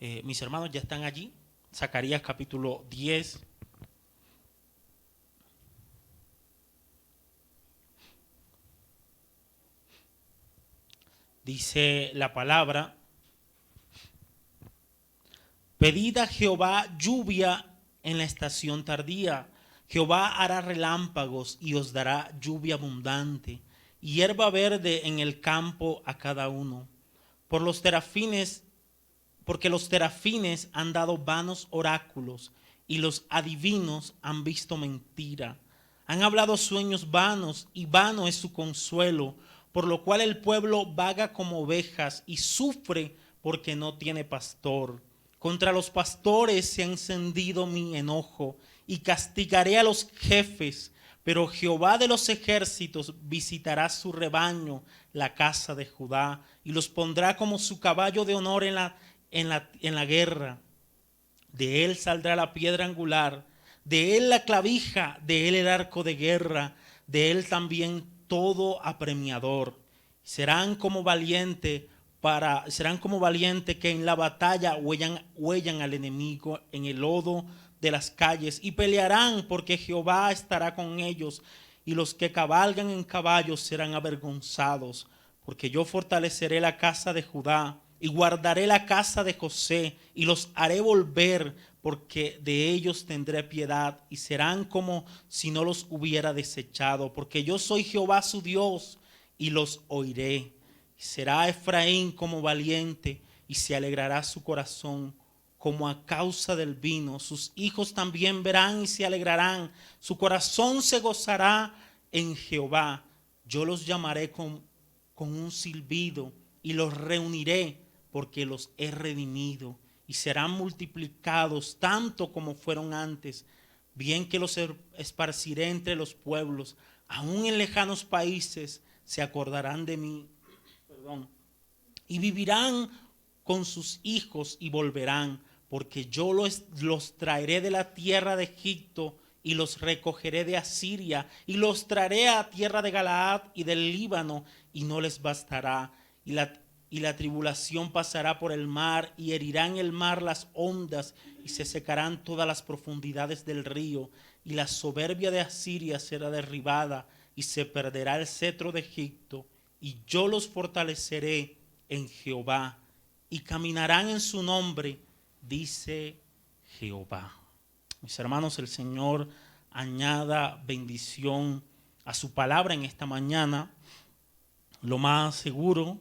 Mis hermanos ya están allí. Zacarías capítulo 10. Dice la palabra: pedid a Jehová lluvia en la estación tardía. Jehová hará relámpagos y os dará lluvia abundante, y hierba verde en el campo a cada uno. Por los terafines, porque los terafines han dado vanos oráculos, y los adivinos han visto mentira. Han hablado sueños vanos, y vano es su consuelo, por lo cual el pueblo vaga como ovejas y sufre porque no tiene pastor. Contra los pastores se ha encendido mi enojo, y castigaré a los jefes, pero Jehová de los ejércitos visitará su rebaño, la casa de Judá, y los pondrá como su caballo de honor en la guerra. De él saldrá la piedra angular, de él la clavija, de él el arco de guerra, de él también todo apremiador. Serán como valiente que en la batalla huellan al enemigo en el lodo de las calles, y pelearán porque Jehová estará con ellos, y los que cabalgan en caballos serán avergonzados, porque yo fortaleceré la casa de Judá y guardaré la casa de José, y los haré volver, porque de ellos tendré piedad, y serán como si no los hubiera desechado, porque yo soy Jehová su Dios, y los oiré. Será Efraín como valiente, y se alegrará su corazón como a causa del vino. Sus hijos también verán y se alegrarán. Su corazón se gozará en Jehová. Yo los llamaré con un silbido, y los reuniré, porque los he redimido, y serán multiplicados tanto como fueron antes. Bien que los esparciré entre los pueblos, aún en lejanos países se acordarán de mí. Y vivirán con sus hijos y volverán, porque yo los traeré de la tierra de Egipto, y los recogeré de Asiria, y los traeré a tierra de Galaad y del Líbano, y no les bastará. Y la tribulación pasará por el mar, y herirán el mar las ondas, y se secarán todas las profundidades del río. Y la soberbia de Asiria será derribada, y se perderá el cetro de Egipto. Y yo los fortaleceré en Jehová, y caminarán en su nombre, dice Jehová. Mis hermanos, el Señor añada bendición a su palabra en esta mañana. Lo más seguro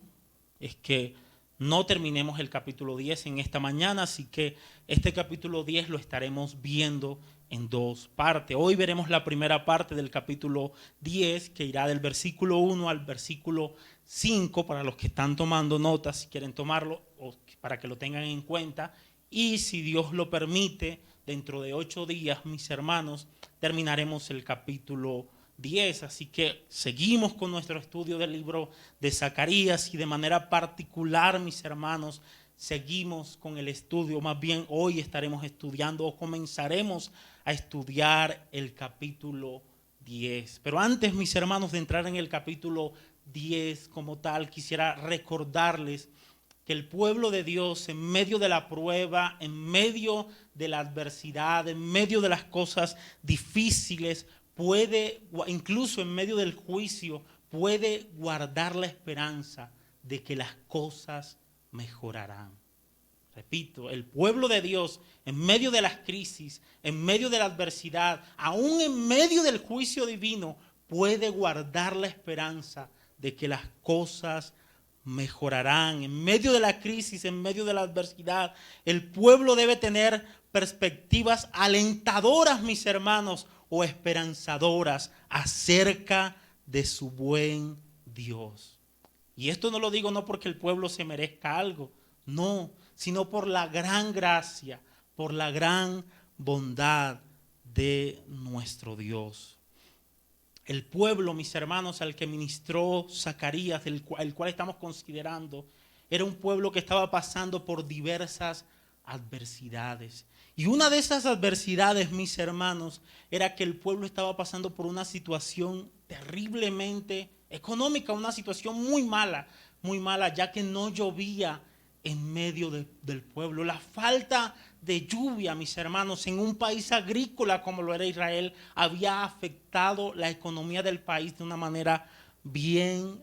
es que no terminemos el capítulo 10 en esta mañana, así que este capítulo 10 lo estaremos viendo en dos partes. Hoy veremos la primera parte del capítulo 10, que irá del versículo 1 al versículo 5, para los que están tomando notas, si quieren tomarlo, o para que lo tengan en cuenta. Y si Dios lo permite, dentro de 8 días, mis hermanos, terminaremos el capítulo 10. Así que seguimos con nuestro estudio del libro de Zacarías, y de manera particular, mis hermanos, seguimos con el estudio. Más bien, hoy estaremos estudiando, o comenzaremos a estudiar el capítulo 10. Pero antes, mis hermanos, de entrar en el capítulo 10 como tal, quisiera recordarles que el pueblo de Dios, en medio de la prueba, en medio de la adversidad, en medio de las cosas difíciles, puede, incluso en medio del juicio, puede guardar la esperanza de que las cosas mejorarán. Repito, el pueblo de Dios, en medio de las crisis, en medio de la adversidad, aún en medio del juicio divino, puede guardar la esperanza de que las cosas mejorarán. En medio de la crisis, en medio de la adversidad, el pueblo debe tener perspectivas alentadoras, mis hermanos, o esperanzadoras acerca de su buen Dios. Y esto no lo digo no porque el pueblo se merezca algo, no, sino por la gran gracia, por la gran bondad de nuestro Dios. El pueblo, mis hermanos, al que ministró Zacarías, el cual estamos considerando, era un pueblo que estaba pasando por diversas adversidades. Y una de esas adversidades, mis hermanos, era que el pueblo estaba pasando por una situación terriblemente económica, una situación muy mala, ya que no llovía en medio del pueblo. La falta de lluvia, mis hermanos, en un país agrícola como lo era Israel, había afectado la economía del país de una manera bien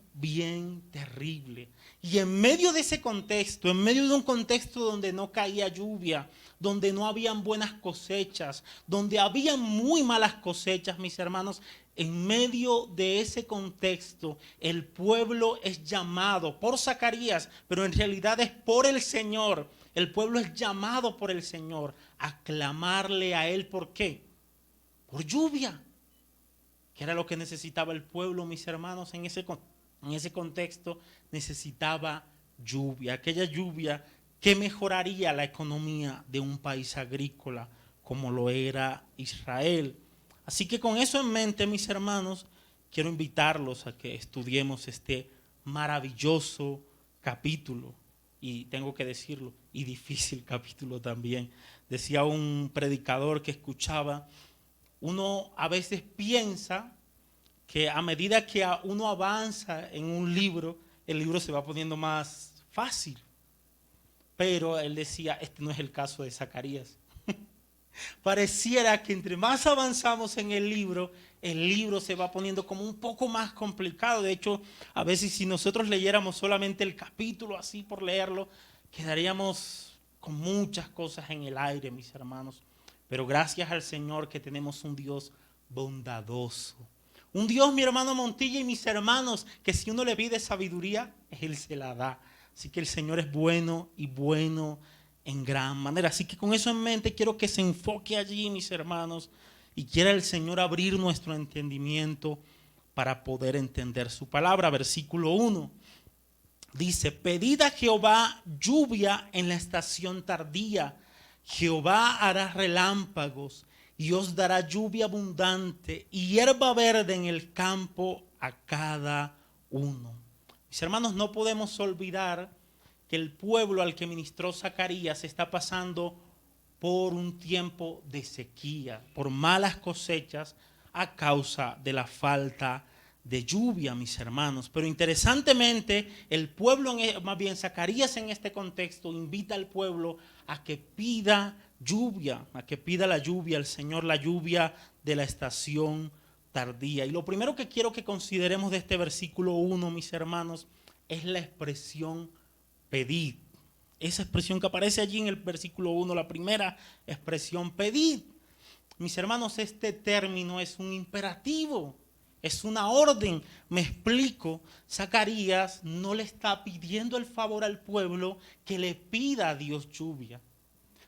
terrible. Y en medio de ese contexto, en medio de un contexto donde no caía lluvia, donde no habían buenas cosechas, donde habían muy malas cosechas, mis hermanos, en medio de ese contexto, el pueblo es llamado por Zacarías, pero en realidad es por el Señor. El pueblo es llamado por el Señor a clamarle a Él. ¿Por qué? Por lluvia. ¿Qué era lo que necesitaba el pueblo, mis hermanos, en ese contexto? Necesitaba lluvia, aquella lluvia que mejoraría la economía de un país agrícola como lo era Israel. Así que con eso en mente, mis hermanos, quiero invitarlos a que estudiemos este maravilloso capítulo, y tengo que decirlo, y difícil capítulo también. Decía un predicador que escuchaba: uno a veces piensa que a medida que uno avanza en un libro, el libro se va poniendo más fácil. Pero él decía, este no es el caso de Zacarías. Pareciera que entre más avanzamos en el libro se va poniendo como un poco más complicado. De hecho, a veces si nosotros leyéramos solamente el capítulo así por leerlo, quedaríamos con muchas cosas en el aire, mis hermanos. Pero gracias al Señor que tenemos un Dios bondadoso. Un Dios, mi hermano Montilla y mis hermanos, que si uno le pide sabiduría, Él se la da. Así que el Señor es bueno y bueno en gran manera. Así que con eso en mente quiero que se enfoque allí, mis hermanos, y quiera el Señor abrir nuestro entendimiento para poder entender su palabra. Versículo 1 dice: pedid a Jehová lluvia en la estación tardía. Jehová hará relámpagos y os dará lluvia abundante y hierba verde en el campo a cada uno. Mis hermanos, no podemos olvidar que el pueblo al que ministró Zacarías está pasando por un tiempo de sequía, por malas cosechas a causa de la falta de lluvia, mis hermanos. Pero interesantemente, el pueblo, más bien Zacarías en este contexto, invita al pueblo a que pida lluvia, a que pida la lluvia al Señor, la lluvia de la estación tardía. Y lo primero que quiero que consideremos de este versículo 1, mis hermanos, es la expresión pedid. Esa expresión que aparece allí en el versículo 1, la primera expresión, pedid. Mis hermanos, este término es un imperativo, es una orden. Me explico. Zacarías no le está pidiendo el favor al pueblo que le pida a Dios lluvia.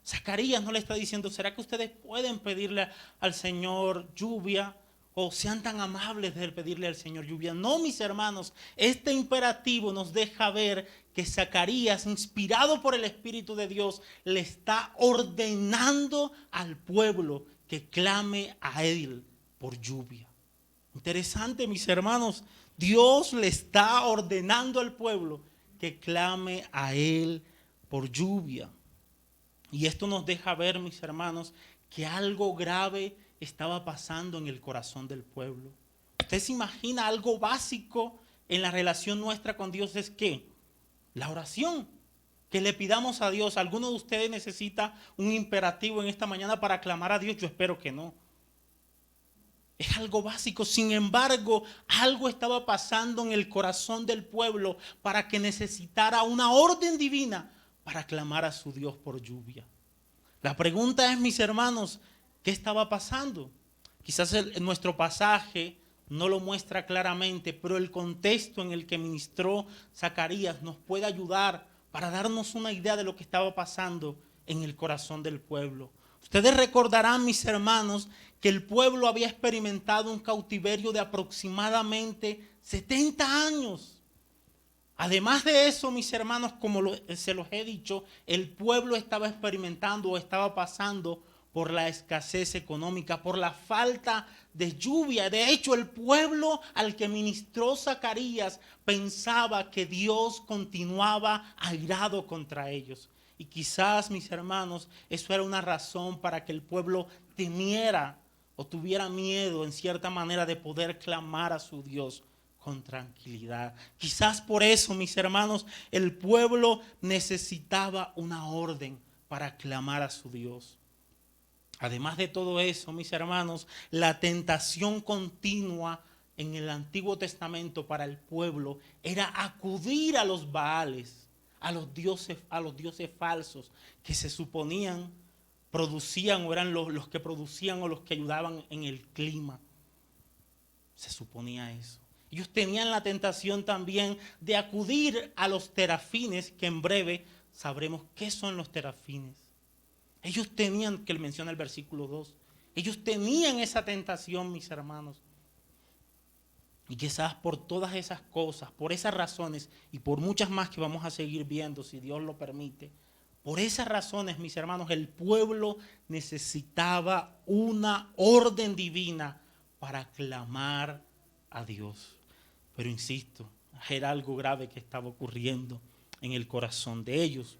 Zacarías no le está diciendo: ¿será que ustedes pueden pedirle al Señor lluvia? O sean tan amables de pedirle al Señor lluvia. No, mis hermanos, este imperativo nos deja ver que Zacarías, inspirado por el Espíritu de Dios, le está ordenando al pueblo que clame a él por lluvia. Interesante, mis hermanos, Dios le está ordenando al pueblo que clame a él por lluvia. Y esto nos deja ver, mis hermanos, que algo grave estaba pasando en el corazón del pueblo. ¿Usted se imagina algo básico en la relación nuestra con Dios? ¿Es qué? La oración. Que le pidamos a Dios. ¿Alguno de ustedes necesita un imperativo en esta mañana para clamar a Dios? Yo espero que no. Es algo básico. Sin embargo, algo estaba pasando en el corazón del pueblo para que necesitara una orden divina para clamar a su Dios por lluvia. La pregunta es, mis hermanos, ¿qué estaba pasando? Quizás nuestro pasaje no lo muestra claramente, pero el contexto en el que ministró Zacarías nos puede ayudar para darnos una idea de lo que estaba pasando en el corazón del pueblo. Ustedes recordarán, mis hermanos, que el pueblo había experimentado un cautiverio de aproximadamente 70 años. Además de eso, mis hermanos, como se los he dicho, el pueblo estaba experimentando o estaba pasando por la escasez económica, por la falta de lluvia. De hecho, el pueblo al que ministró Zacarías pensaba que Dios continuaba airado contra ellos. Y quizás, mis hermanos, eso era una razón para que el pueblo temiera o tuviera miedo en cierta manera de poder clamar a su Dios con tranquilidad. Quizás por eso, mis hermanos, el pueblo necesitaba una orden para clamar a su Dios. Además de todo eso, mis hermanos, la tentación continua en el Antiguo Testamento para el pueblo era acudir a los Baales, a los dioses falsos que se suponían producían o eran los que producían o los que ayudaban en el clima. Se suponía eso. Ellos tenían la tentación también de acudir a los terafines, que en breve sabremos qué son los terafines. Ellos tenían, que menciona el versículo 2, ellos tenían esa tentación, mis hermanos. Y quizás por todas esas cosas, por esas razones y por muchas más que vamos a seguir viendo, si Dios lo permite, por esas razones, mis hermanos, el pueblo necesitaba una orden divina para clamar a Dios. Pero insisto, era algo grave que estaba ocurriendo en el corazón de ellos.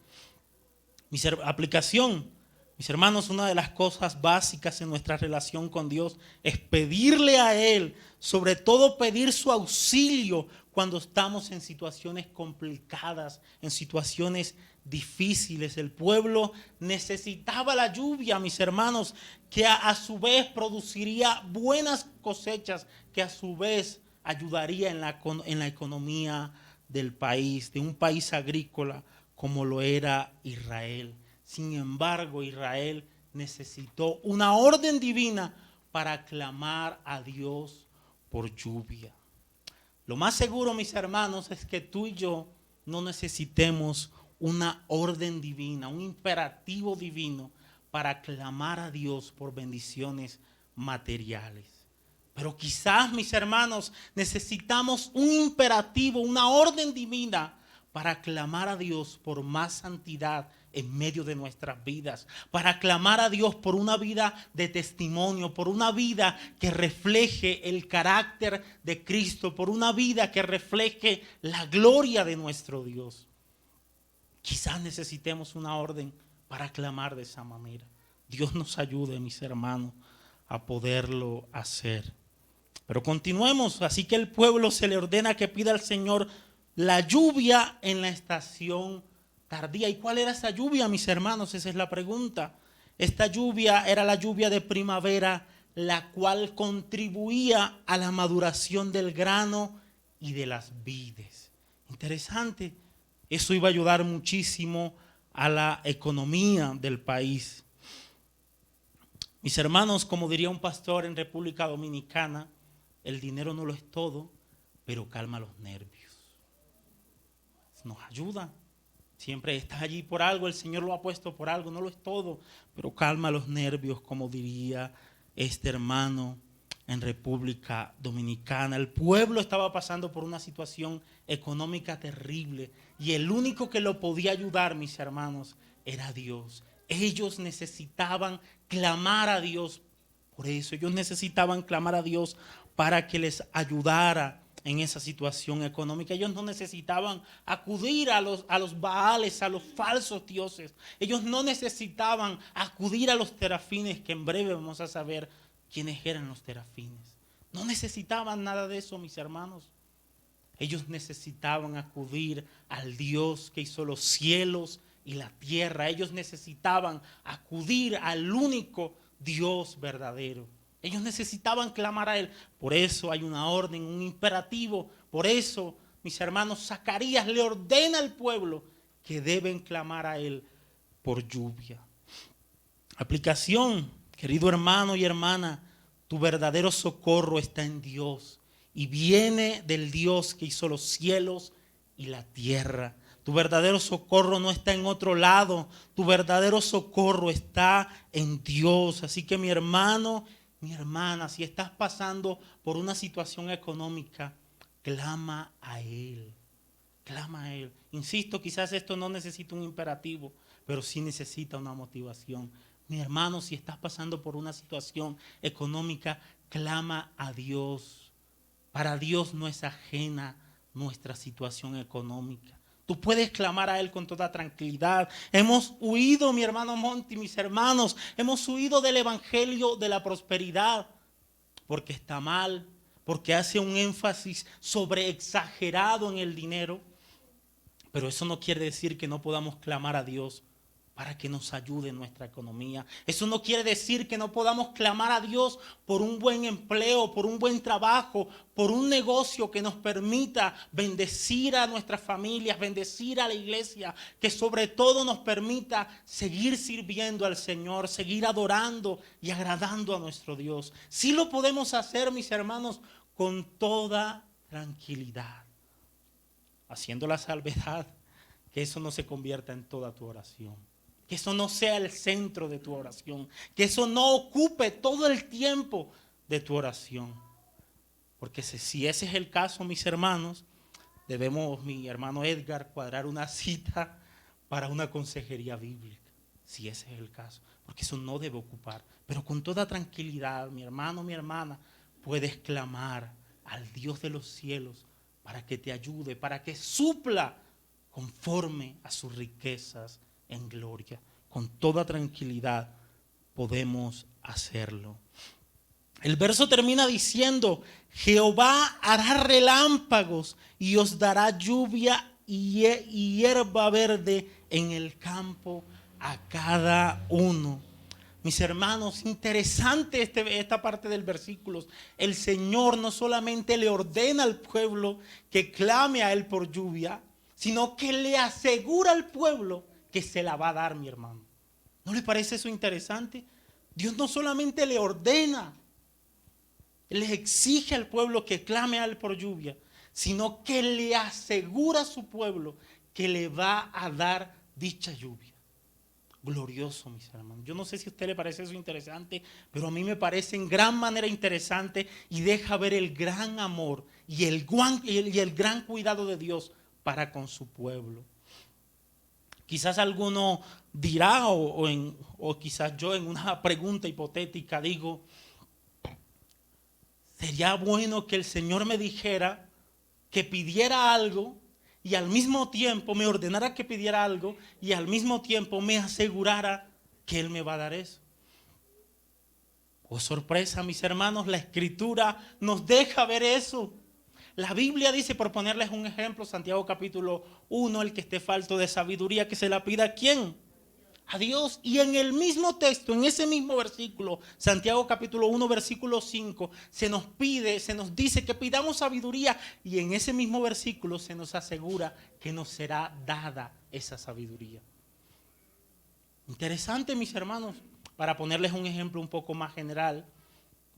Aplicación. Mis hermanos, una de las cosas básicas en nuestra relación con Dios es pedirle a Él, sobre todo pedir su auxilio cuando estamos en situaciones complicadas, en situaciones difíciles. El pueblo necesitaba la lluvia, mis hermanos, que a su vez produciría buenas cosechas, que a su vez ayudaría en la economía del país, de un país agrícola como lo era Israel. Sin embargo, Israel necesitó una orden divina para clamar a Dios por lluvia. Lo más seguro, mis hermanos, es que tú y yo no necesitemos una orden divina, un imperativo divino para clamar a Dios por bendiciones materiales. Pero quizás, mis hermanos, necesitamos un imperativo, una orden divina para clamar a Dios por más santidad en medio de nuestras vidas, para clamar a Dios por una vida de testimonio, por una vida que refleje el carácter de Cristo, por una vida que refleje la gloria de nuestro Dios. Quizás necesitemos una orden para clamar de esa manera. Dios nos ayude, mis hermanos, a poderlo hacer. Pero continuemos. Así que el pueblo se le ordena que pida al Señor la lluvia en la estación tardía. ¿Y cuál era esa lluvia, mis hermanos? Esa es la pregunta. Esta lluvia era la lluvia de primavera, la cual contribuía a la maduración del grano y de las vides. Interesante. Eso iba a ayudar muchísimo a la economía del país. Mis hermanos, como diría un pastor en República Dominicana, el dinero no lo es todo, pero calma los nervios. Nos ayuda. Siempre estás allí por algo, el Señor lo ha puesto por algo, no lo es todo, pero calma los nervios, como diría este hermano en República Dominicana. El pueblo estaba pasando por una situación económica terrible y el único que lo podía ayudar, mis hermanos, era Dios. Ellos necesitaban clamar a Dios por eso. Ellos necesitaban clamar a Dios para que les ayudara en esa situación económica. Ellos no necesitaban acudir a los Baales, a los falsos dioses. Ellos no necesitaban acudir a los terafines, que en breve vamos a saber quiénes eran los terafines. No necesitaban nada de eso, mis hermanos. Ellos necesitaban acudir al Dios que hizo los cielos y la tierra. Ellos necesitaban acudir al único Dios verdadero. Ellos necesitaban clamar a Él. Por eso hay una orden, un imperativo. Por eso, mis hermanos, Zacarías le ordena al pueblo que deben clamar a Él por lluvia. Aplicación, querido hermano y hermana, tu verdadero socorro está en Dios y viene del Dios que hizo los cielos y la tierra. Tu verdadero socorro no está en otro lado. Tu verdadero socorro está en Dios. Así que mi hermano, mi hermana, si estás pasando por una situación económica, clama a Él. Clama a Él. Insisto, quizás esto no necesita un imperativo, pero sí necesita una motivación. Mi hermano, si estás pasando por una situación económica, clama a Dios. Para Dios no es ajena nuestra situación económica. Tú puedes clamar a Él con toda tranquilidad. Hemos huido, mi hermano Monty, mis hermanos, hemos huido del evangelio de la prosperidad porque está mal. porque hace un énfasis sobre exagerado en el dinero. Pero eso no quiere decir que no podamos clamar a Dios para que nos ayude en nuestra economía. Eso no quiere decir que no podamos clamar a Dios por un buen empleo, por un buen trabajo, por un negocio que nos permita bendecir a nuestras familias, bendecir a la iglesia, que sobre todo nos permita seguir sirviendo al Señor, seguir adorando y agradando a nuestro Dios. Sí lo podemos hacer, mis hermanos, con toda tranquilidad, haciendo la salvedad que eso no se convierta en toda tu oración, que eso no sea el centro de tu oración, que eso no ocupe todo el tiempo de tu oración. Porque si ese es el caso, mis hermanos, debemos, mi hermano Edgar, cuadrar una cita para una consejería bíblica, si ese es el caso, porque eso no debe ocupar. Pero con toda tranquilidad, mi hermano, mi hermana, puedes clamar al Dios de los cielos para que te ayude, para que supla conforme a sus riquezas en gloria. Con toda tranquilidad podemos hacerlo. El verso termina diciendo: Jehová hará relámpagos y os dará lluvia y hierba verde en el campo a cada uno. Mis hermanos, interesante esta parte del versículo. El Señor no solamente le ordena al pueblo que clame a Él por lluvia, sino que le asegura al pueblo que se la va a dar, mi hermano. ¿No le parece eso interesante? Dios no solamente le ordena, le exige al pueblo que clame a Él por lluvia, sino que le asegura a su pueblo que le va a dar dicha lluvia. Glorioso, mis hermanos. Yo no sé si a usted le parece eso interesante, pero a mí me parece en gran manera interesante y deja ver el gran amor y el gran cuidado de Dios para con su pueblo. Quizás alguno dirá, o quizás yo en una pregunta hipotética digo: sería bueno que el Señor me dijera que pidiera algo y al mismo tiempo me ordenara que pidiera algo y al mismo tiempo me asegurara que Él me va a dar eso. Oh, sorpresa, mis hermanos, la Escritura nos deja ver eso. La Biblia dice, por ponerles un ejemplo, Santiago capítulo 1, el que esté falto de sabiduría, que se la pida ¿a quién? A Dios. Y en el mismo texto, en ese mismo versículo, Santiago capítulo 1, versículo 5, se nos dice que pidamos sabiduría, y en ese mismo versículo se nos asegura que nos será dada esa sabiduría. Interesante, mis hermanos. Para ponerles un ejemplo un poco más general,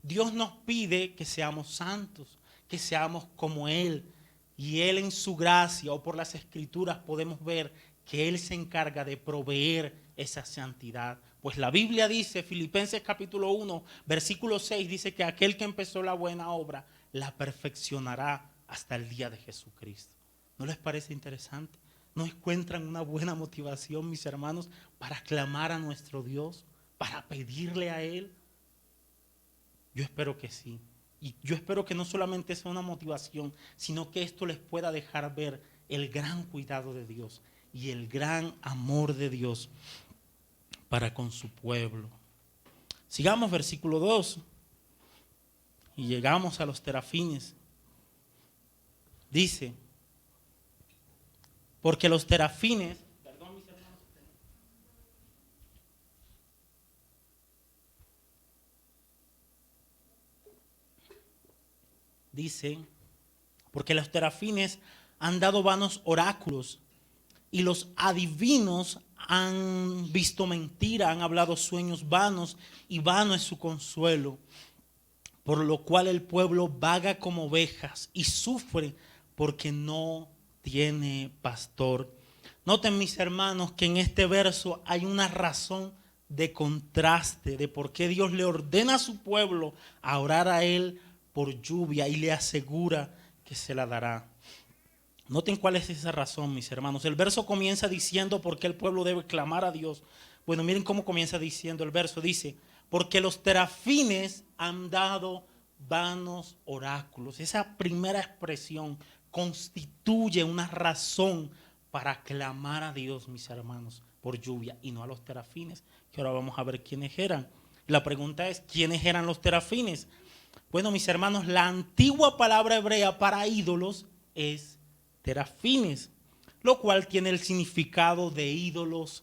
Dios nos pide que seamos santos, que seamos como Él, y Él en su gracia o por las Escrituras podemos ver que Él se encarga de proveer esa santidad. Pues la Biblia dice, Filipenses capítulo 1, versículo 6, dice que aquel que empezó la buena obra la perfeccionará hasta el día de Jesucristo. ¿No les parece interesante? ¿No encuentran una buena motivación, mis hermanos, para clamar a nuestro Dios, para pedirle a Él? Yo espero que sí. Y yo espero que no solamente sea una motivación, sino que esto les pueda dejar ver el gran cuidado de Dios y el gran amor de Dios para con su pueblo. Sigamos versículo 2 y llegamos a los terafines. Dice, porque los terafines, perdón mis hermanos, dice, porque los terafines han dado vanos oráculos y los adivinos han visto mentira, han hablado sueños vanos y vano es su consuelo. Por lo cual el pueblo vaga como ovejas y sufre porque no tiene pastor. Noten, mis hermanos, que en este verso hay una razón de contraste de por qué Dios le ordena a su pueblo a orar a Él por lluvia y le asegura que se la dará. Noten cuál es esa razón, mis hermanos. El verso comienza diciendo por qué el pueblo debe clamar a Dios. Bueno, miren cómo comienza diciendo el verso. Dice, porque los terafines han dado vanos oráculos. Esa primera expresión constituye una razón para clamar a Dios, mis hermanos, por lluvia y no a los terafines, que ahora vamos a ver quiénes eran. La pregunta es, ¿quiénes eran los terafines? Bueno, mis hermanos, la antigua palabra hebrea para ídolos es terafines, lo cual tiene el significado de ídolos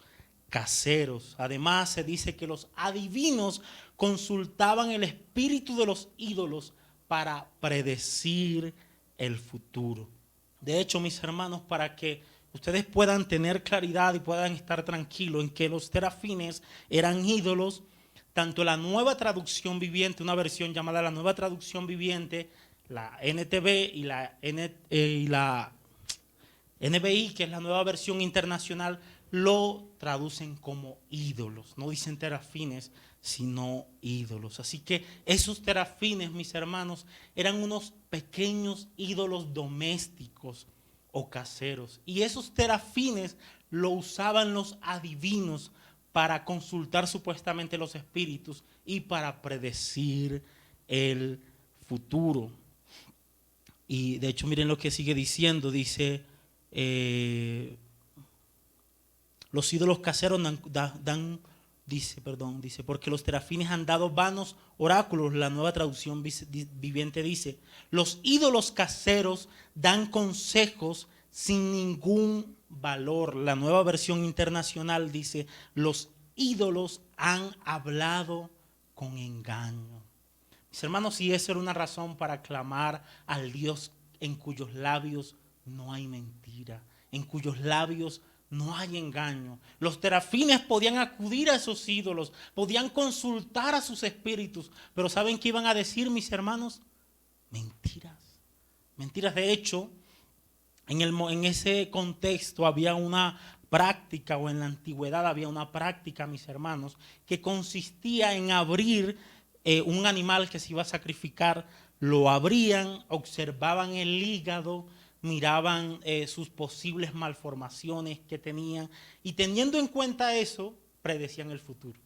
caseros. Además, se dice que los adivinos consultaban el espíritu de los ídolos para predecir el futuro. De hecho, mis hermanos, para que ustedes puedan tener claridad y puedan estar tranquilos en que los terafines eran ídolos, tanto la Nueva Traducción Viviente, una versión llamada la Nueva Traducción Viviente, la NTV y la NBI, que es la Nueva Versión Internacional, lo traducen como ídolos. No dicen terafines, sino ídolos. Así que esos terafines, mis hermanos, eran unos pequeños ídolos domésticos o caseros. Y esos terafines lo usaban los adivinos para consultar supuestamente los espíritus y para predecir el futuro. Y de hecho miren lo que sigue diciendo, dice, los ídolos caseros dice, porque los terafines han dado vanos oráculos. La Nueva Traducción Viviente dice, los ídolos caseros dan consejos sin ningún valor. La Nueva Versión Internacional dice, los ídolos han hablado con engaño. Mis hermanos, si esa era una razón para clamar al Dios en cuyos labios no hay mentira, en cuyos labios no hay engaño. Los terafines podían acudir a esos ídolos, podían consultar a sus espíritus, pero ¿saben qué iban a decir, mis hermanos? Mentiras. Mentiras. De hecho, en ese contexto había una práctica, o en la antigüedad había una práctica, mis hermanos, que consistía en abrir un animal que se iba a sacrificar, lo abrían, observaban el hígado, miraban sus posibles malformaciones que tenían y teniendo en cuenta eso, predecían el futuro.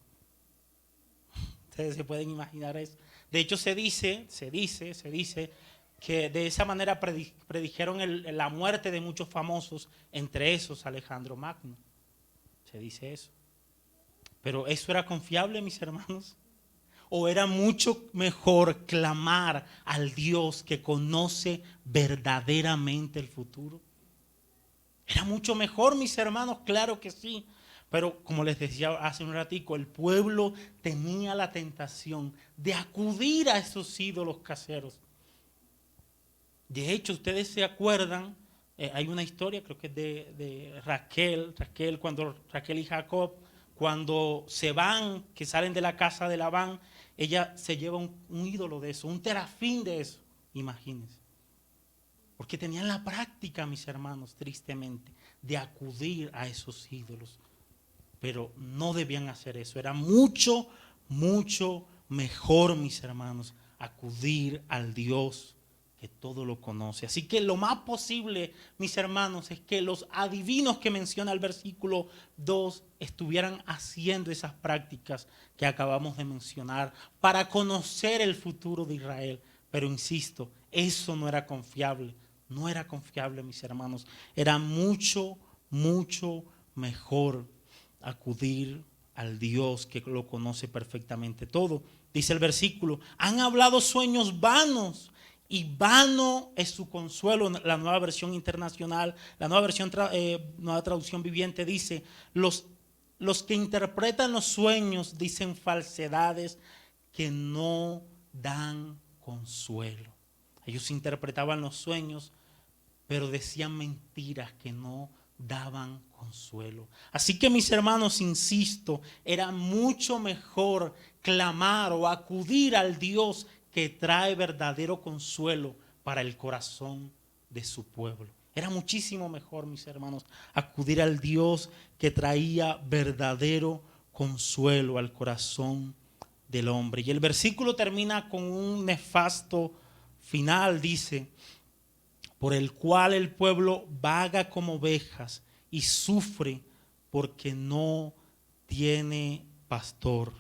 Ustedes se pueden imaginar eso. De hecho, se dice que de esa manera predijeron la muerte de muchos famosos, entre esos Alejandro Magno. Se dice eso. Pero ¿eso era confiable, mis hermanos? ¿O era mucho mejor clamar al Dios que conoce verdaderamente el futuro? Era mucho mejor, mis hermanos, claro que sí. Pero como les decía hace un ratico, el pueblo tenía la tentación de acudir a esos ídolos caseros. De hecho, ustedes se acuerdan, hay una historia, creo que es de Raquel, cuando Raquel y Jacob, cuando se van, que salen de la casa de Labán, ella se lleva un ídolo de eso, un terafín de eso, imagínense. Porque tenían la práctica, mis hermanos, tristemente, de acudir a esos ídolos. Pero no debían hacer eso. Era mucho, mucho mejor, mis hermanos, acudir al Dios que todo lo conoce. Así que lo más posible, mis hermanos, es que los adivinos que menciona el versículo 2 estuvieran haciendo esas prácticas que acabamos de mencionar para conocer el futuro de Israel. Pero insisto, eso no era confiable. No era confiable, mis hermanos. Era mucho, mucho mejor acudir al Dios que lo conoce perfectamente todo. Dice el versículo, han hablado sueños vanos y vano es su consuelo. La Nueva Versión Internacional, la Nueva Traducción Viviente dice, los que interpretan los sueños dicen falsedades que no dan consuelo. Ellos interpretaban los sueños, pero decían mentiras que no daban consuelo. Así que, mis hermanos, insisto, era mucho mejor clamar o acudir al Dios que trae verdadero consuelo para el corazón de su pueblo. Era muchísimo mejor, mis hermanos, acudir al Dios que traía verdadero consuelo al corazón del hombre. Y el versículo termina con un nefasto final, dice, por el cual el pueblo vaga como ovejas y sufre porque no tiene pastor.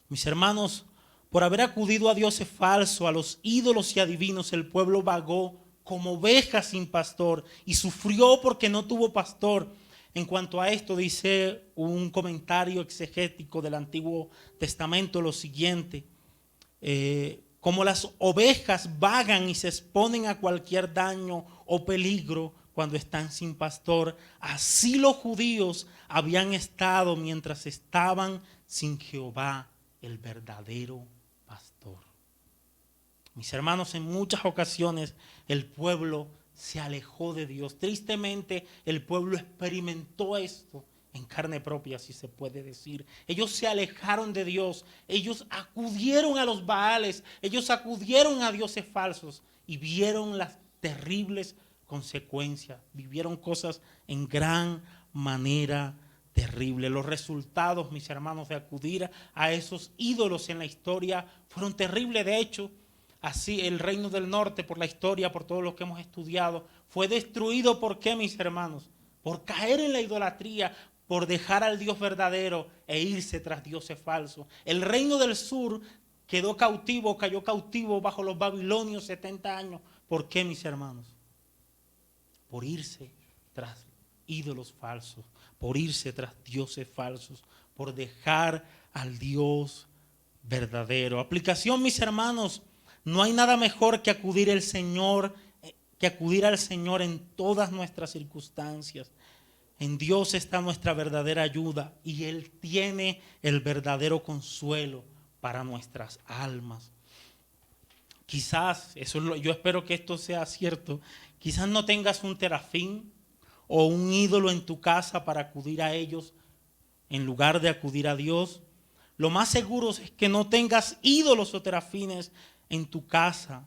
Mis hermanos, por haber acudido a dioses falsos, a los ídolos y adivinos, el pueblo vagó como ovejas sin pastor y sufrió porque no tuvo pastor. En cuanto a esto, dice un comentario exegético del Antiguo Testamento lo siguiente. Como las ovejas vagan y se exponen a cualquier daño o peligro cuando están sin pastor, así los judíos habían estado mientras estaban sin Jehová, el verdadero pastor. Mis hermanos, en muchas ocasiones el pueblo se alejó de Dios. Tristemente, el pueblo experimentó esto en carne propia, si se puede decir. Ellos se alejaron de Dios. Ellos acudieron a los Baales. Ellos acudieron a dioses falsos y vieron las terribles consecuencias. Vivieron cosas en gran manera terribles. Los resultados, mis hermanos, de acudir a esos ídolos en la historia fueron terribles. De hecho, así el reino del norte, por la historia, por todo lo que hemos estudiado, fue destruido. ¿Por qué, mis hermanos? Por caer en la idolatría, por dejar al Dios verdadero e irse tras dioses falsos. El reino del sur cayó cautivo bajo los babilonios 70 años. ¿Por qué, mis hermanos? Por irse tras ídolos falsos, por irse tras dioses falsos, por dejar al Dios verdadero. Aplicación, mis hermanos. No hay nada mejor que acudir al Señor en todas nuestras circunstancias. En Dios está nuestra verdadera ayuda y Él tiene el verdadero consuelo para nuestras almas. Quizás, yo espero que esto sea cierto, quizás no tengas un terafín o un ídolo en tu casa para acudir a ellos en lugar de acudir a Dios. Lo más seguro es que no tengas ídolos o terafines en tu casa.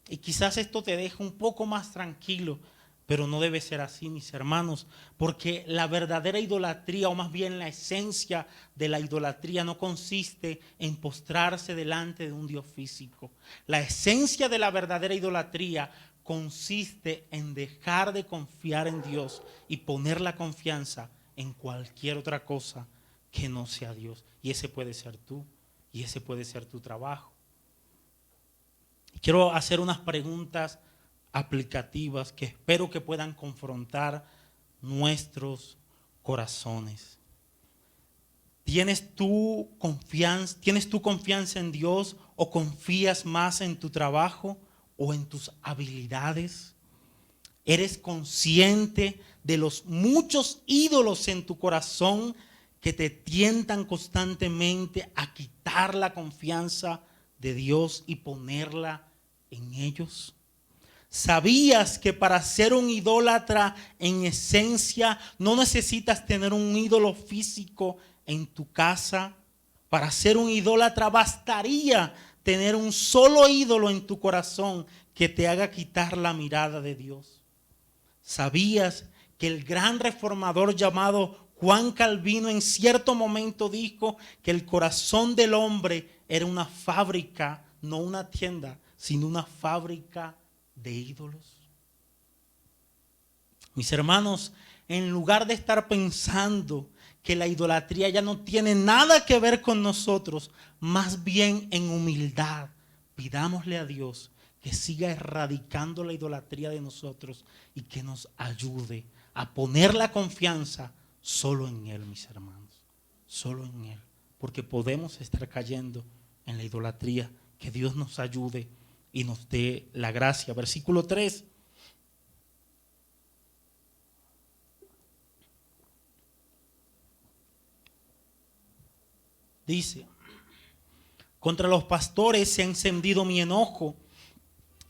Y quizás esto te deje un poco más tranquilo, pero no debe ser así, mis hermanos, porque la verdadera idolatría, o más bien la esencia de la idolatría, no consiste en postrarse delante de un Dios físico. La esencia de la verdadera idolatría consiste en dejar de confiar en Dios y poner la confianza en cualquier otra cosa que no sea Dios. Y ese puede ser tú, y ese puede ser tu trabajo. Quiero hacer unas preguntas aplicativas que espero que puedan confrontar nuestros corazones. ¿Tienes tu confianza en Dios o confías más en tu trabajo o en tus habilidades? ¿Eres consciente de los muchos ídolos en tu corazón que te tientan constantemente a quitar la confianza de Dios y ponerla en ellos? ¿Sabías que para ser un idólatra en esencia no necesitas tener un ídolo físico en tu casa? Para ser un idólatra bastaría tener un solo ídolo en tu corazón que te haga quitar la mirada de Dios. ¿Sabías que el gran reformador llamado Juan Calvino en cierto momento dijo que el corazón del hombre era una fábrica, no una tienda, sino una fábrica de ídolos? Mis hermanos, en lugar de estar pensando que la idolatría ya no tiene nada que ver con nosotros, más bien en humildad, pidámosle a Dios que siga erradicando la idolatría de nosotros y que nos ayude a poner la confianza solo en Él, mis hermanos, solo en Él, porque podemos estar cayendo en la idolatría. Que Dios nos ayude y nos dé la gracia. Versículo 3. Dice: contra los pastores se ha encendido mi enojo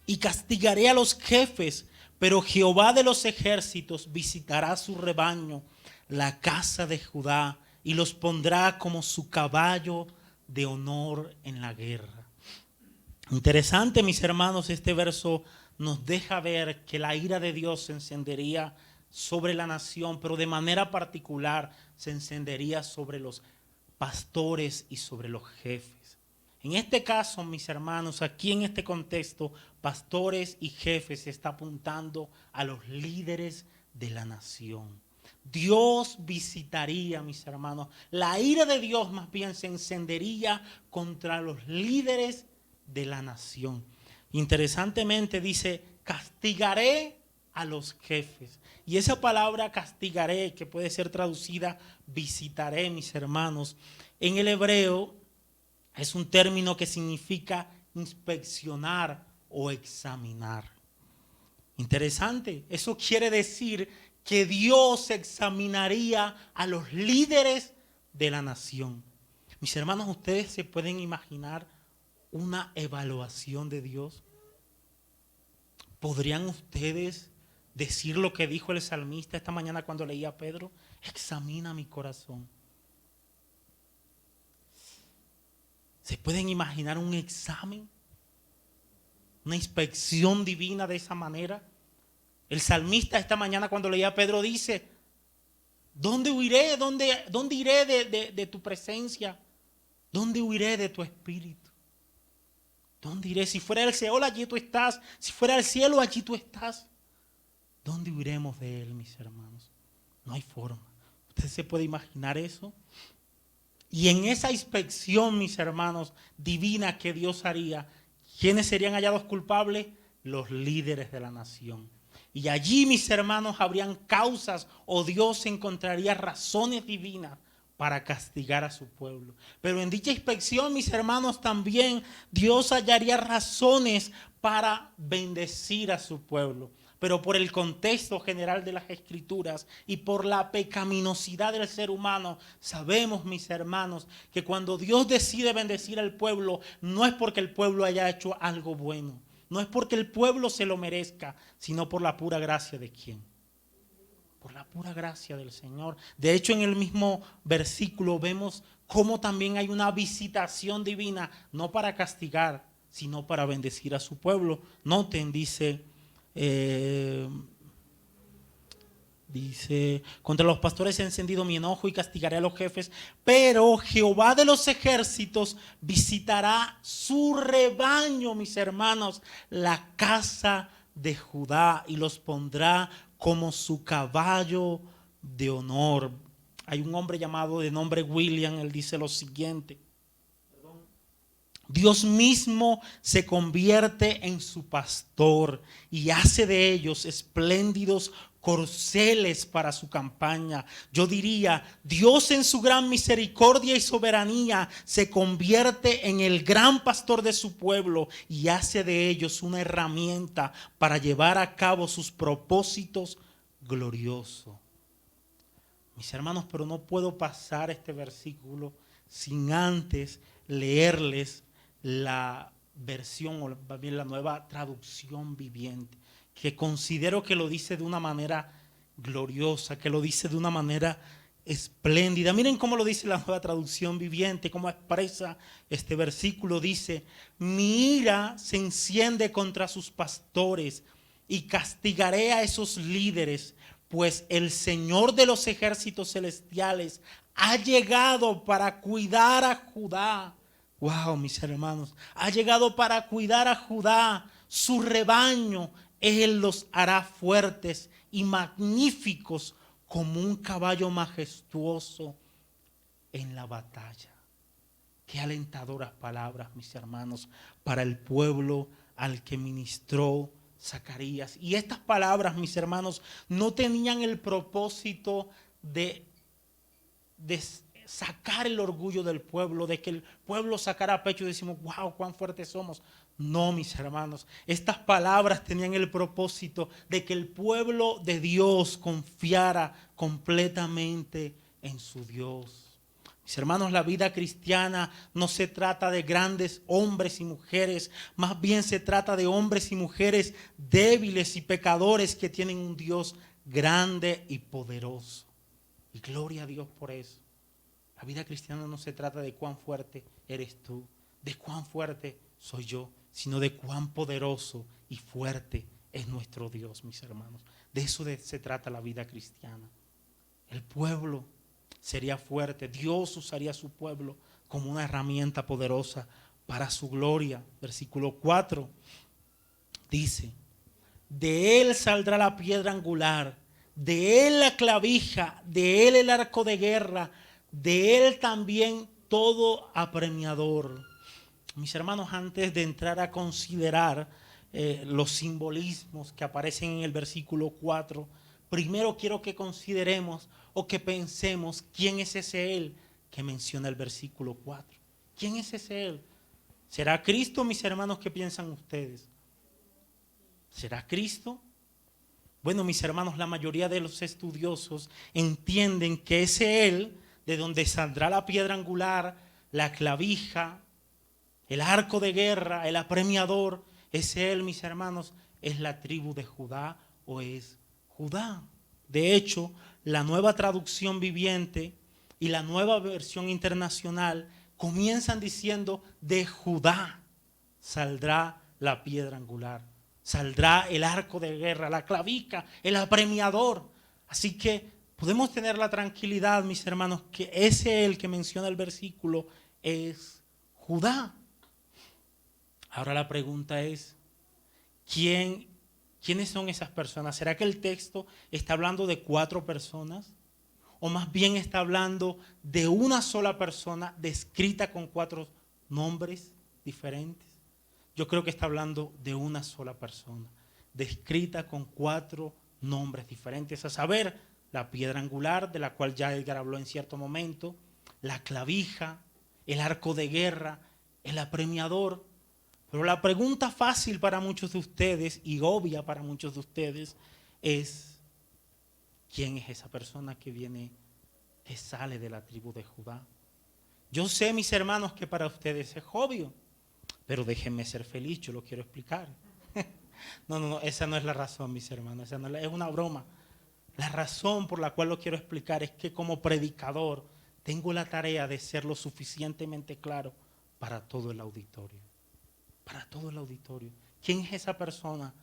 y castigaré a los jefes, pero Jehová de los ejércitos visitará su rebaño, la casa de Judá, y los pondrá como su caballo de honor en la guerra. Interesante, mis hermanos, este verso nos deja ver que la ira de Dios se encendería sobre la nación, pero de manera particular se encendería sobre los pastores y sobre los jefes. En este caso, mis hermanos, aquí en este contexto, pastores y jefes se está apuntando a los líderes de la nación. Dios visitaría, mis hermanos, la ira de Dios más bien se encendería contra los líderes de la nación. Interesantemente dice: castigaré a los jefes. Y esa palabra castigaré, que puede ser traducida visitaré, mis hermanos, en el hebreo es un término que significa inspeccionar o examinar. Interesante. Eso quiere decir que Dios examinaría a los líderes de la nación. Mis hermanos, ¿ustedes se pueden imaginar una evaluación de Dios? ¿Podrían ustedes decir lo que dijo el salmista esta mañana cuando leía a Pedro? Examina mi corazón. ¿Se pueden imaginar un examen? Una inspección divina de esa manera. El salmista esta mañana cuando leía a Pedro dice: ¿dónde huiré? ¿Dónde iré de tu presencia? ¿Dónde huiré de tu espíritu? ¿Dónde iré? Si fuera el Seol, allí tú estás. Si fuera el cielo, allí tú estás. ¿Dónde huiremos de él, mis hermanos? No hay forma. ¿Usted se puede imaginar eso? Y en esa inspección, mis hermanos, divina que Dios haría, ¿quiénes serían hallados culpables? Los líderes de la nación. Y allí, mis hermanos, habrían causas o Dios encontraría razones divinas para castigar a su pueblo. Pero en dicha inspección, mis hermanos, también Dios hallaría razones para bendecir a su pueblo. Pero por el contexto general de las Escrituras y por la pecaminosidad del ser humano, sabemos, mis hermanos, que cuando Dios decide bendecir al pueblo, no es porque el pueblo haya hecho algo bueno, no es porque el pueblo se lo merezca, sino por la pura gracia de ¿quién? Por la pura gracia del Señor. De hecho, en el mismo versículo vemos cómo también hay una visitación divina, no para castigar, sino para bendecir a su pueblo. Noten, dice, contra los pastores he encendido mi enojo y castigaré a los jefes, pero Jehová de los ejércitos visitará su rebaño, mis hermanos, la casa de Judá, y los pondrá como su caballo de honor. Hay un hombre llamado de nombre William, él dice lo siguiente: Dios mismo se convierte en su pastor y hace de ellos espléndidos corceles para su campaña. Yo diría, Dios en su gran misericordia y soberanía se convierte en el gran pastor de su pueblo y hace de ellos una herramienta para llevar a cabo sus propósitos gloriosos. Mis hermanos, pero no puedo pasar este versículo sin antes leerles la versión, o más bien la nueva traducción viviente, que considero que lo dice de una manera gloriosa, que lo dice de una manera espléndida. Miren cómo lo dice la nueva traducción viviente, cómo expresa este versículo. Dice: mi ira se enciende contra sus pastores y castigaré a esos líderes, pues el Señor de los ejércitos celestiales ha llegado para cuidar a Judá. Wow, mis hermanos, ha llegado para cuidar a Judá, su rebaño. Él los hará fuertes y magníficos como un caballo majestuoso en la batalla. Qué alentadoras palabras, mis hermanos, para el pueblo al que ministró Zacarías. Y estas palabras, mis hermanos, no tenían el propósito de sacar el orgullo del pueblo, de que el pueblo sacara pecho y decimos, wow, cuán fuertes somos. No, mis hermanos, estas palabras tenían el propósito de que el pueblo de Dios confiara completamente en su Dios. Mis hermanos, la vida cristiana no se trata de grandes hombres y mujeres, más bien se trata de hombres y mujeres débiles y pecadores que tienen un Dios grande y poderoso. Y gloria a Dios por eso. La vida cristiana no se trata de cuán fuerte eres tú, de cuán fuerte soy yo, sino de cuán poderoso y fuerte es nuestro Dios, mis hermanos. De eso se trata la vida cristiana. El pueblo sería fuerte, Dios usaría a su pueblo como una herramienta poderosa para su gloria. Versículo 4 dice: de él saldrá la piedra angular, de él la clavija, de él el arco de guerra, de él también todo apremiador. Mis hermanos, antes de entrar a considerar los simbolismos que aparecen en el versículo 4, primero quiero que consideremos o que pensemos quién es ese él que menciona el versículo 4. ¿Quién es ese él? ¿Será Cristo, mis hermanos? ¿Qué piensan ustedes? ¿Será Cristo? Bueno, mis hermanos, la mayoría de los estudiosos entienden que ese Él, de donde saldrá la piedra angular, la clavija, el arco de guerra, el apremiador, ese Él, mis hermanos, es la tribu de Judá o es Judá. De hecho, la nueva traducción viviente y la nueva versión internacional comienzan diciendo: de Judá saldrá la piedra angular, saldrá el arco de guerra, la clavica, el apremiador. Así que podemos tener la tranquilidad, mis hermanos, que ese el que menciona el versículo es Judá. Ahora la pregunta es, ¿quiénes son esas personas? ¿Será que el texto está hablando de 4 personas? ¿O más bien está hablando de una sola persona descrita con 4 nombres diferentes? Yo creo que está hablando de una sola persona, descrita con 4 nombres diferentes, a saber, la piedra angular, de la cual ya Edgar habló en cierto momento, la clavija, el arco de guerra, el apremiador. Pero la pregunta fácil para muchos de ustedes y obvia para muchos de ustedes es: ¿quién es esa persona que sale de la tribu de Judá? Yo sé, mis hermanos, que para ustedes es obvio, pero déjenme ser feliz, yo lo quiero explicar. No, esa no es la razón, mis hermanos, es una broma. La razón por la cual lo quiero explicar es que como predicador tengo la tarea de ser lo suficientemente claro para todo el auditorio. Para todo el auditorio. ¿Quién es esa persona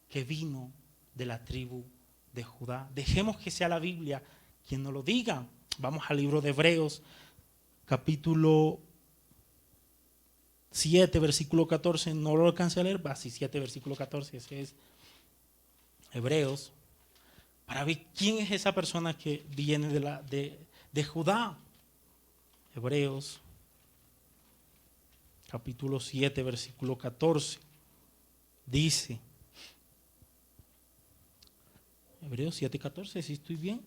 que vino de la tribu de Judá? Dejemos que sea la Biblia quien nos lo diga. Vamos al libro de Hebreos, capítulo 7, versículo 14. No lo alcancé a leer, va, sí, 7, versículo 14. Ese es Hebreos. Para ver quién es esa persona que viene de Judá. Hebreos, capítulo 7, versículo 14. Dice, Hebreos 7, 14, si estoy bien.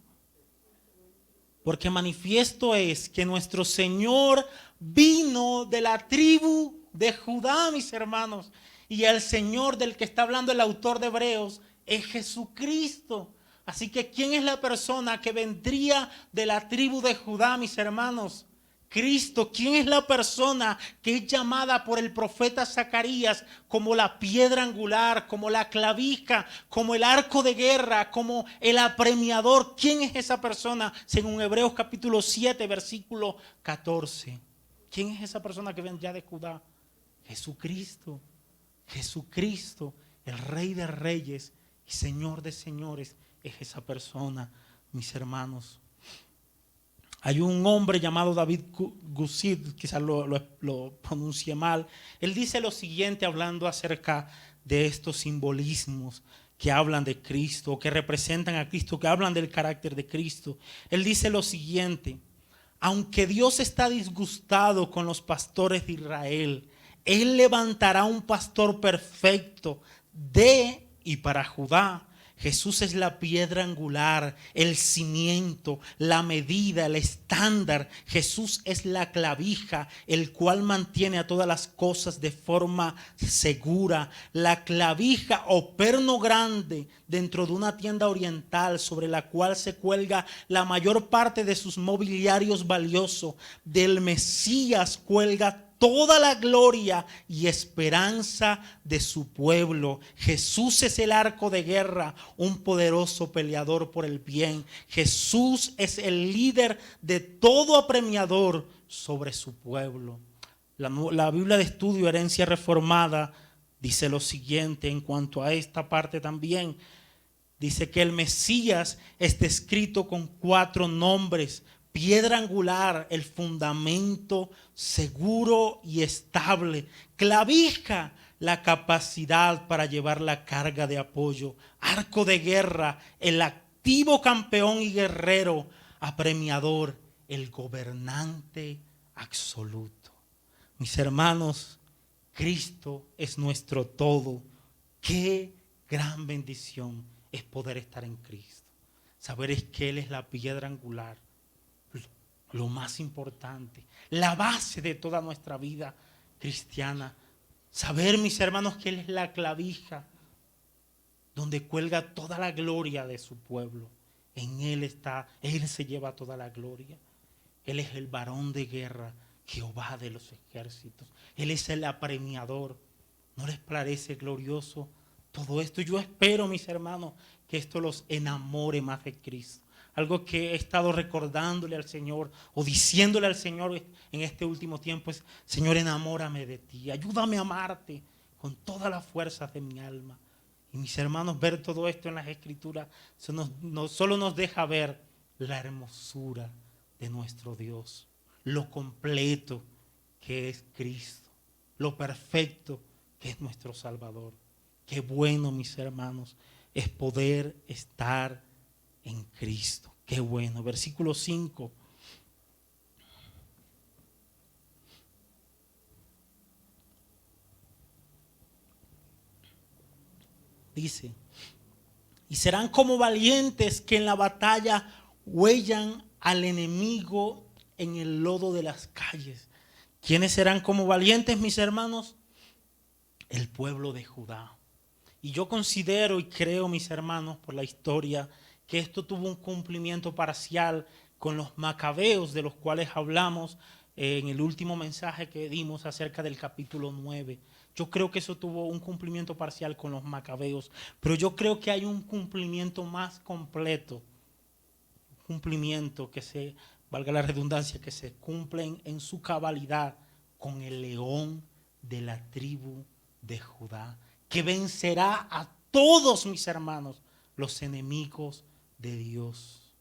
Porque manifiesto es que nuestro Señor vino de la tribu de Judá, mis hermanos. Y el Señor del que está hablando el autor de Hebreos es Jesucristo. Así que ¿quién es la persona que vendría de la tribu de Judá, mis hermanos? Cristo. ¿Quién es la persona que es llamada por el profeta Zacarías como la piedra angular, como la clavija, como el arco de guerra, como el apremiador? ¿Quién es esa persona? Según Hebreos capítulo 7, versículo 14. ¿Quién es esa persona que vendría de Judá? Jesucristo. Jesucristo, el Rey de Reyes y Señor de Señores, es esa persona, mis hermanos. Hay un hombre llamado David Gusid, quizás lo pronuncie mal. Él dice lo siguiente hablando acerca de estos simbolismos que hablan de Cristo, que representan a Cristo, que hablan del carácter de Cristo. Él dice lo siguiente: aunque Dios está disgustado con los pastores de Israel, Él levantará un pastor perfecto de y para Judá. Jesús es la piedra angular, el cimiento, la medida, el estándar. Jesús es la clavija, el cual mantiene a todas las cosas de forma segura. La clavija o perno grande dentro de una tienda oriental sobre la cual se cuelga la mayor parte de sus mobiliarios valiosos. Del Mesías cuelga toda la gloria y esperanza de su pueblo. Jesús es el arco de guerra, un poderoso peleador por el bien. Jesús es el líder de todo apremiador sobre su pueblo. La Biblia de Estudio Herencia Reformada dice lo siguiente en cuanto a esta parte también. Dice que el Mesías es descrito con 4 nombres: piedra angular, el fundamento seguro y estable; clavija, la capacidad para llevar la carga de apoyo; arco de guerra, el activo campeón y guerrero; apremiador, el gobernante absoluto. Mis hermanos, Cristo es nuestro todo. Qué gran bendición es poder estar en Cristo. Saber es que Él es la piedra angular, lo más importante, la base de toda nuestra vida. cristiana. Saber, mis hermanos, que Él es la clavija donde cuelga toda la gloria de su pueblo. En Él está, Él se lleva toda la gloria. Él es el varón de guerra, Jehová de los ejércitos. Él es el apremiador. ¿No les parece glorioso todo esto? Yo espero, mis hermanos, que esto los enamore más de Cristo. Algo que he estado recordándole al Señor o diciéndole al Señor en este último tiempo es: Señor, enamórame de ti, ayúdame a amarte con todas las fuerzas de mi alma. Y mis hermanos, ver todo esto en las Escrituras solo nos deja ver la hermosura de nuestro Dios, lo completo que es Cristo, lo perfecto que es nuestro Salvador. Qué bueno, mis hermanos, es poder estar en Cristo. Qué bueno. Versículo 5. Dice: y serán como valientes que en la batalla huellan al enemigo en el lodo de las calles. ¿Quiénes serán como valientes, mis hermanos? El pueblo de Judá. Y yo considero y creo, mis hermanos, por la historia, que esto tuvo un cumplimiento parcial con los macabeos, de los cuales hablamos en el último mensaje que dimos acerca del capítulo 9. Yo creo que eso tuvo un cumplimiento parcial con los macabeos, pero yo creo que hay un cumplimiento más completo, un cumplimiento que se, valga la redundancia, que se cumple en su cabalidad con el león de la tribu de Judá, que vencerá a todos, mis hermanos, los enemigos de Dios.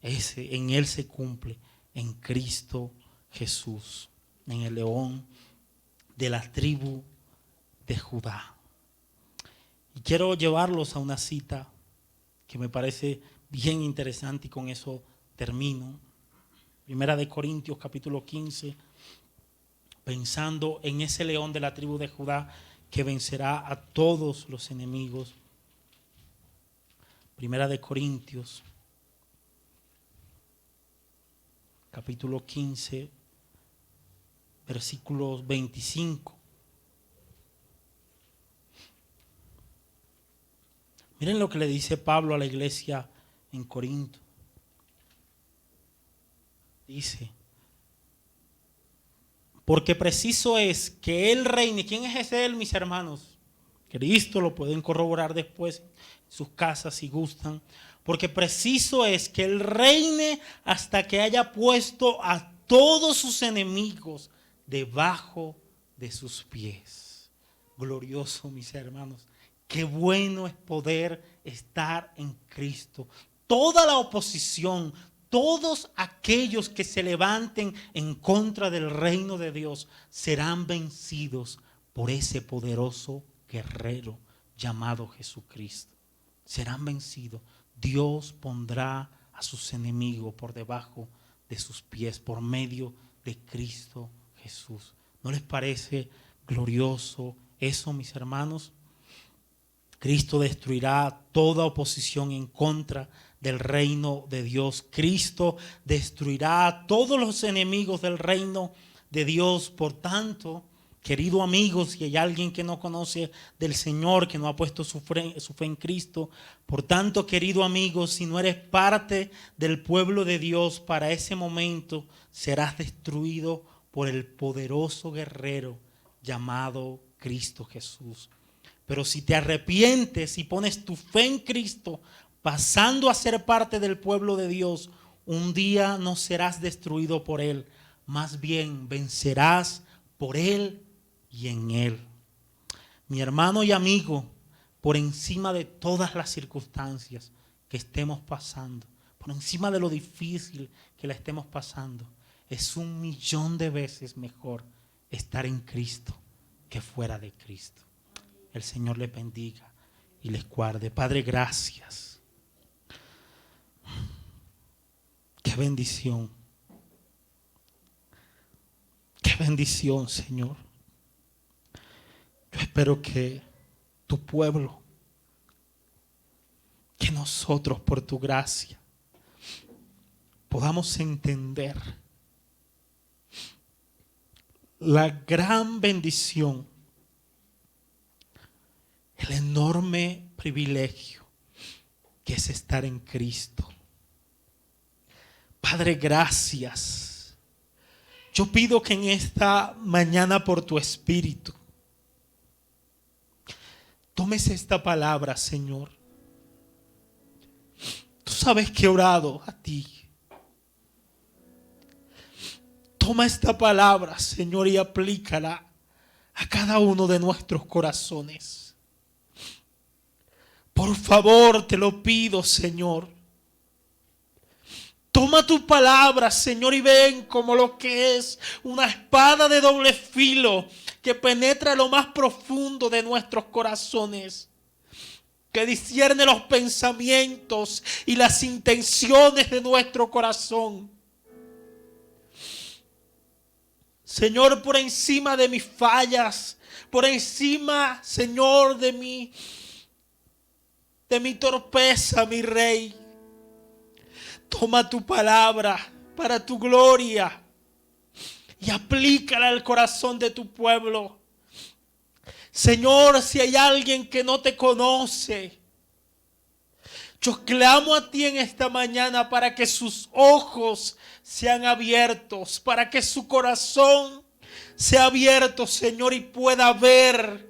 En Él se cumple, en Cristo Jesús, en el león de la tribu de Judá. Y quiero llevarlos a una cita que me parece bien interesante y con eso termino. Primera de Corintios capítulo 15, pensando en ese león de la tribu de Judá que vencerá a todos los enemigos. Primera de Corintios capítulo 15, versículos 25. Miren lo que le dice Pablo a la iglesia en Corinto. Dice: porque preciso es que Él reine. ¿Quién es ese Él, mis hermanos? Cristo, lo pueden corroborar después en sus casas si gustan. Porque preciso es que Él reine hasta que haya puesto a todos sus enemigos debajo de sus pies. Glorioso, mis hermanos. Qué bueno es poder estar en Cristo. Toda la oposición, todos aquellos que se levanten en contra del reino de Dios serán vencidos por ese poderoso guerrero llamado Jesucristo. Serán vencidos. Dios pondrá a sus enemigos por debajo de sus pies por medio de Cristo Jesús. ¿No les parece glorioso eso, mis hermanos? Cristo destruirá toda oposición en contra del reino de Dios. Cristo destruirá a todos los enemigos del reino de Dios. Por tanto, querido amigo, si hay alguien que no conoce del Señor, que no ha puesto su fe en Cristo, por tanto, querido amigo, si no eres parte del pueblo de Dios, para ese momento serás destruido por el poderoso guerrero llamado Cristo Jesús. Pero si te arrepientes y pones tu fe en Cristo, pasando a ser parte del pueblo de Dios, un día no serás destruido por Él, más bien vencerás por Él y en Él. Mi hermano y amigo, por encima de todas las circunstancias que estemos pasando, por encima de lo difícil que la estemos pasando, es 1.000.000 de veces mejor estar en Cristo que fuera de Cristo. El Señor les bendiga y les guarde. Padre, gracias. Qué bendición. Qué bendición, Señor. Yo espero que tu pueblo, que nosotros por tu gracia podamos entender la gran bendición, el enorme privilegio que es estar en Cristo. Padre, gracias. Yo pido que en esta mañana por tu Espíritu tomes esta palabra, Señor. Tú sabes que he orado a ti. Toma esta palabra, Señor, y aplícala a cada uno de nuestros corazones. Por favor, te lo pido, Señor. Toma tu palabra, Señor, y ven como lo que es una espada de doble filo que penetra lo más profundo de nuestros corazones, que discierne los pensamientos y las intenciones de nuestro corazón. Señor, por encima de mis fallas, por encima, Señor, de mi torpeza, mi Rey, toma tu palabra para tu gloria y aplícala al corazón de tu pueblo. Señor, si hay alguien que no te conoce, yo clamo a ti en esta mañana para que sus ojos sean abiertos, para que su corazón sea abierto, Señor, y pueda ver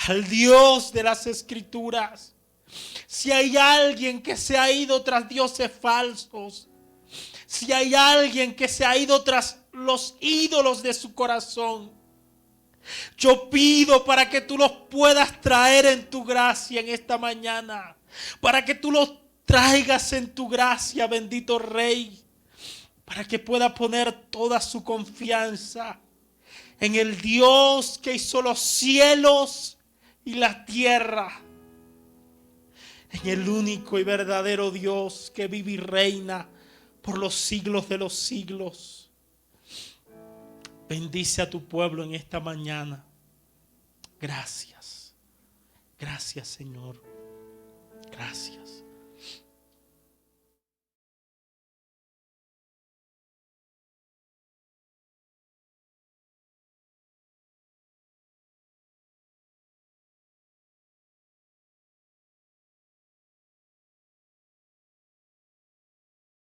al Dios de las Escrituras. Si hay alguien que se ha ido tras dioses falsos, si hay alguien que se ha ido tras los ídolos de su corazón, yo pido para que tú los puedas traer en tu gracia en esta mañana, para que tú los traigas en tu gracia, bendito Rey, para que pueda poner toda su confianza en el Dios que hizo los cielos y la tierra, en el único y verdadero Dios que vive y reina por los siglos de los siglos. Bendice a tu pueblo en esta mañana. Gracias. Gracias, Señor. Gracias.